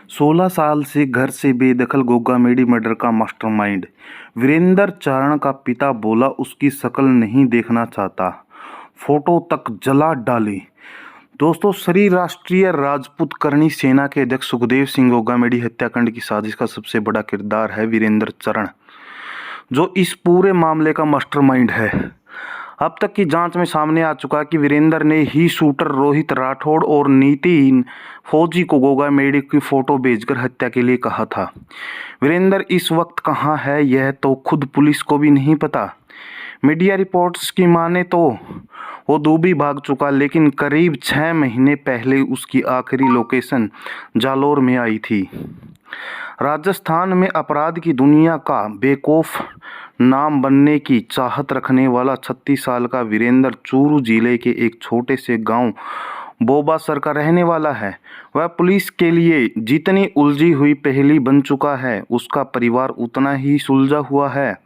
16 साल से घर से बेदखल गोगामेडी मर्डर का मास्टरमाइंड वीरेंद्र चारण का पिता बोला उसकी शक्ल नहीं देखना चाहता, फोटो तक जला डाली। दोस्तों, श्री राष्ट्रीय राजपूत करणी सेना के अध्यक्ष सुखदेव सिंह गोगामेडी हत्याकांड की साजिश का सबसे बड़ा किरदार है वीरेंद्र चारण, जो इस पूरे मामले का मास्टरमाइंड है। अब तक की जांच में सामने आ चुका कि वीरेंद्र ने ही शूटर रोहित राठौड़ और नितिन फौजी को गोगामेडी की फोटो भेजकर हत्या के लिए कहा था। वीरेंद्र इस वक्त कहां है यह तो खुद पुलिस को भी नहीं पता। मीडिया रिपोर्ट्स की माने तो वो दुबई भाग चुका, लेकिन करीब 6 महीने पहले उसकी आखिरी लोकेशन जालोर में आई थी। राजस्थान में अपराध की दुनिया का बेखौफ नाम बनने की चाहत रखने वाला 36 साल का वीरेंद्र चूरू जिले के एक छोटे से गांव बोबासर का रहने वाला है। वह पुलिस के लिए जितनी उलझी हुई पहेली बन चुका है, उसका परिवार उतना ही सुलझा हुआ है।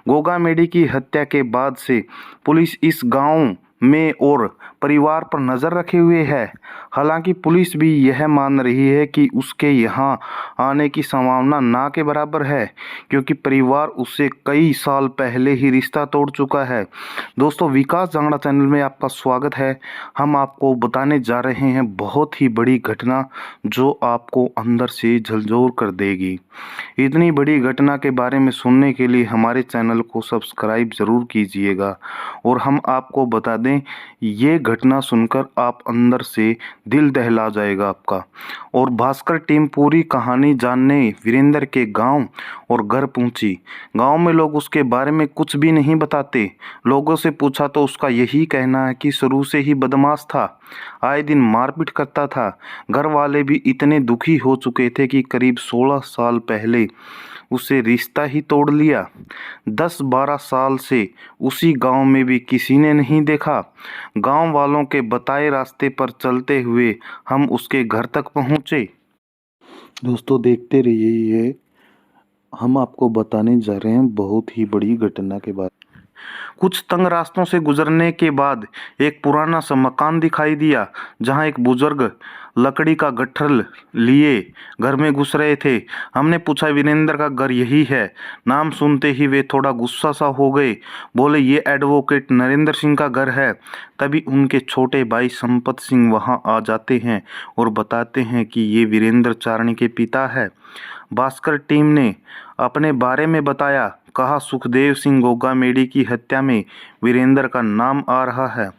गोगामेडी की हत्या के बाद से पुलिस इस गांव में और परिवार पर नज़र रखे हुए है। हालांकि पुलिस भी यह मान रही है कि उसके यहाँ आने की संभावना ना के बराबर है, क्योंकि परिवार उससे कई साल पहले ही रिश्ता तोड़ चुका है। दोस्तों, विकास जांगड़ा चैनल में आपका स्वागत है। हम आपको बताने जा रहे हैं बहुत ही बड़ी घटना जो आपको अंदर से झकझोर कर देगी। इतनी बड़ी घटना के बारे में सुनने के लिए हमारे चैनल को सब्सक्राइब ज़रूर कीजिएगा। और हम आपको बता दें, ये घटना सुनकर आप अंदर से दिल दहला जाएगा आपका। और भास्कर टीम पूरी कहानी जानने वीरेंद्र के गांव और घर पहुंची। गांव में लोग उसके बारे में कुछ भी नहीं बताते। लोगों से पूछा तो उसका यही कहना है कि शुरू से ही बदमाश था, आए दिन मारपीट करता था। घर वाले भी इतने दुखी हो चुके थे कि करीब 16 साल पहले उसे रिश्ता ही तोड़ लिया। 10-12 साल से उसी गांव में भी किसी ने नहीं देखा। गांव वालों के बताए रास्ते पर चलते हुए हम उसके घर तक पहुंचे। दोस्तों, देखते रहिए, हम आपको बताने जा रहे हैं बहुत ही बड़ी घटना के बारे में। कुछ तंग रास्तों से गुजरने के बाद एक पुराना सा मकान दिखाई दिया, जहां एक बुजुर्ग लकड़ी का गट्ठर लिए घर में घुस रहे थे। हमने पूछा, वीरेंद्र का घर यही है? नाम सुनते ही वे थोड़ा गुस्सा सा हो गए। बोले, ये एडवोकेट नरेंद्र सिंह का घर है। तभी उनके छोटे भाई संपत सिंह वहां आ जाते हैं और बताते हैं कि ये वीरेंद्र चारण के पिता है। भास्कर टीम ने अपने बारे में बताया, कहा सुखदेव सिंह गोगामेडी की हत्या में वीरेंद्र का नाम आ रहा है।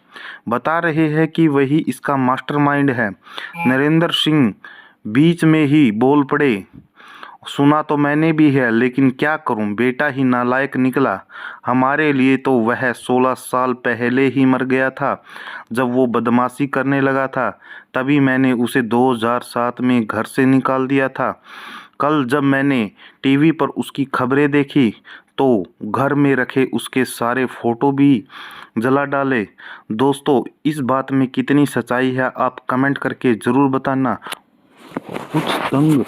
बता रहे हैं कि वही इसका मास्टरमाइंड है। नरेंद्र सिंह बीच में ही बोल पड़े, सुना तो मैंने भी है, लेकिन क्या करूं, बेटा ही नालायक निकला। हमारे लिए तो वह 16 साल पहले ही मर गया था। जब वो बदमाशी करने लगा था, तभी मैंने उसे 2007 में घर से निकाल दिया था। कल जब मैंने टीवी पर उसकी खबरें देखी तो घर में रखे उसके सारे फोटो भी जला डाले। दोस्तों, इस बात में कितनी सच्चाई है आप कमेंट करके ज़रूर बताना। कुछ तंग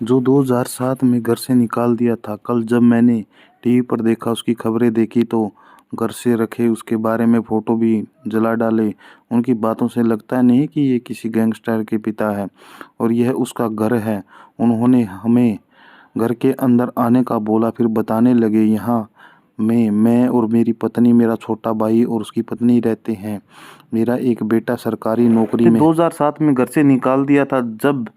जो 2007 में घर से निकाल दिया था, कल जब मैंने टीवी पर देखा, उसकी खबरें देखी तो घर से रखे उसके बारे में फ़ोटो भी जला डाले। उनकी बातों से लगता नहीं कि ये किसी गैंगस्टर के पिता है और यह उसका घर है। उन्होंने हमें घर के अंदर आने का बोला, फिर बताने लगे यहाँ मैं और मेरी पत्नी, मेरा छोटा भाई और उसकी पत्नी रहते हैं। मेरा एक बेटा सरकारी नौकरी में। 2007 में घर से निकाल दिया था। जब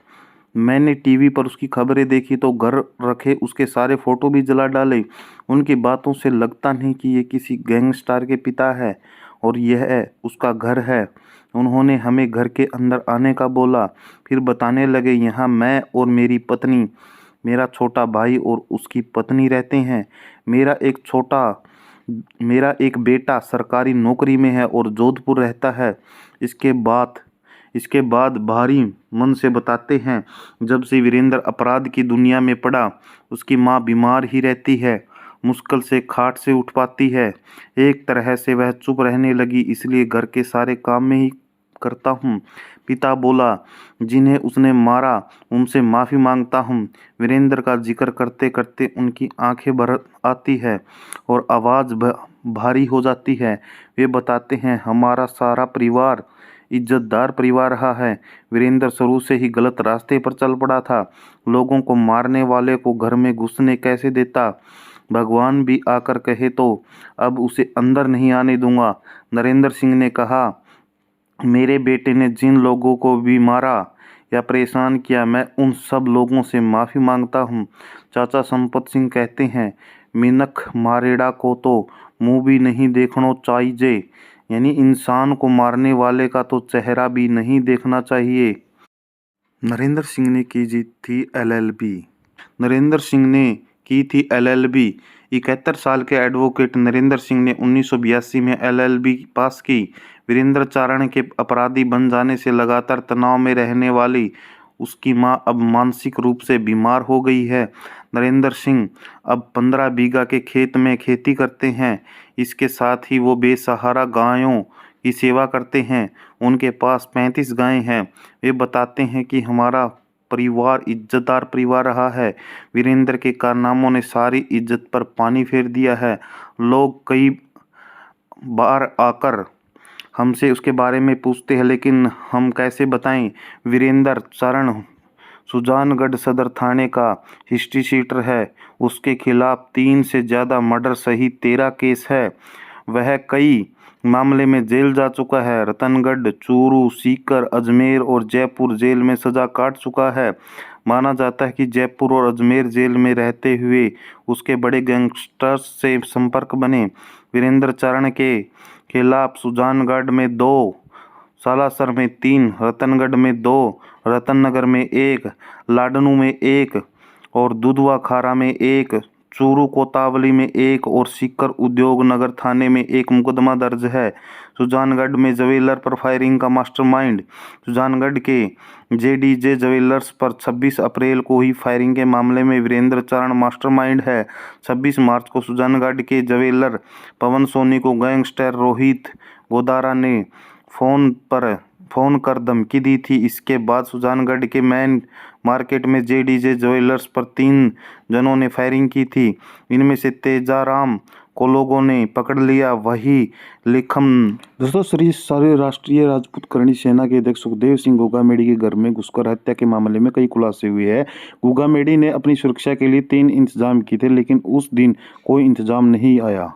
मैंने टीवी पर उसकी खबरें देखी तो घर रखे उसके सारे फोटो भी जला डाले। उनकी बातों से लगता नहीं कि ये किसी गैंगस्टर के पिता है और यह उसका घर है। उन्होंने हमें घर के अंदर आने का बोला, फिर बताने लगे यहाँ मैं और मेरी पत्नी, मेरा छोटा भाई और उसकी पत्नी रहते हैं। मेरा एक बेटा सरकारी नौकरी में है और जोधपुर रहता है। इसके बाद भारी मन से बताते हैं, जब से वीरेंद्र अपराध की दुनिया में पड़ा, उसकी माँ बीमार ही रहती है, मुश्किल से खाट से उठ पाती है। एक तरह से वह चुप रहने लगी, इसलिए घर के सारे काम में ही करता हूँ। पिता बोला, जिन्हें उसने मारा उनसे माफ़ी मांगता हूँ। वीरेंद्र का जिक्र करते करते उनकी आंखें भर आती है और आवाज़ भारी हो जाती है। वे बताते हैं, हमारा सारा परिवार इज्जतदार परिवार रहा है। वीरेंद्र शुरू से ही गलत रास्ते पर चल पड़ा था। लोगों को मारने वाले को घर में घुसने कैसे देता? भगवान भी आकर कहे तो अब उसे अंदर नहीं आने दूंगा। नरेंद्र सिंह ने कहा, मेरे बेटे ने जिन लोगों को भी मारा या परेशान किया, मैं उन सब लोगों से माफ़ी मांगता हूँ। चाचा संपत सिंह कहते हैं, मिनख मारेड़ा को तो मुंह भी नहीं देखना चाहिए, यानी इंसान को मारने वाले का तो चेहरा भी नहीं देखना चाहिए। नरेंद्र सिंह ने की थी LLB। 71 साल के एडवोकेट नरेंद्र सिंह ने 1982 में LLB पास की। वीरेंद्र चारण के अपराधी बन जाने से लगातार तनाव में रहने वाली उसकी मां अब मानसिक रूप से बीमार हो गई है। नरेंद्र सिंह अब 15 बीघा के खेत में खेती करते हैं। इसके साथ ही वो बेसहारा गायों की सेवा करते हैं। उनके पास 35 गायें हैं। वे बताते हैं कि हमारा परिवार इज्जतदार परिवार रहा है। वीरेंद्र के कारनामों ने सारी इज्जत पर पानी फेर दिया है। लोग कई बार आकर हमसे उसके बारे में पूछते हैं, लेकिन हम कैसे बताएं? वीरेंद्र चारण सुजानगढ़ सदर थाने का हिस्ट्री शीटर है। उसके खिलाफ 3 से ज़्यादा मर्डर सहित 13 केस है। वह कई मामले में जेल जा चुका है। रतनगढ़, चूरू, सीकर, अजमेर और जयपुर जेल में सजा काट चुका है। माना जाता है कि जयपुर और अजमेर जेल में रहते हुए उसके बड़े गैंगस्टर्स से संपर्क बने। वीरेंद्र चारण के खिलाफ सुजानगढ़ में 2, सालासर में 3, रतनगढ़ में 2, रतननगर में 1, लाडनू में 1 और दुधवा खारा में 1, चूरू कोतावली में 1 और सीकर उद्योग नगर थाने में 1 मुकदमा दर्ज है। सुजानगढ़ में ज्वेलर पर फायरिंग का मास्टरमाइंड। सुजानगढ़ के JDJ ज्वेलर्स पर 26 अप्रैल को ही फायरिंग के मामले में वीरेंद्र चारण मास्टरमाइंड है। 26 मार्च को सुजानगढ़ के ज्वेलर पवन सोनी को गैंगस्टर रोहित गोदारा ने फोन कर धमकी दी थी। इसके बाद सुजानगढ़ के मेन मार्केट में JDJ ज्वेलर्स पर 3 जनों ने फायरिंग की थी। इनमें से तेजाराम को लोगों ने पकड़ लिया। वही लिखम दोस्तों सारे राष्ट्रीय राजपूत करणी सेना के अध्यक्ष सुखदेव सिंह गोगामेडी के घर में घुसकर हत्या के मामले में कई खुलासे हुए हैं। गोगामेडी ने अपनी सुरक्षा के लिए 3 इंतजाम किए थे, लेकिन उस दिन कोई इंतजाम नहीं आया।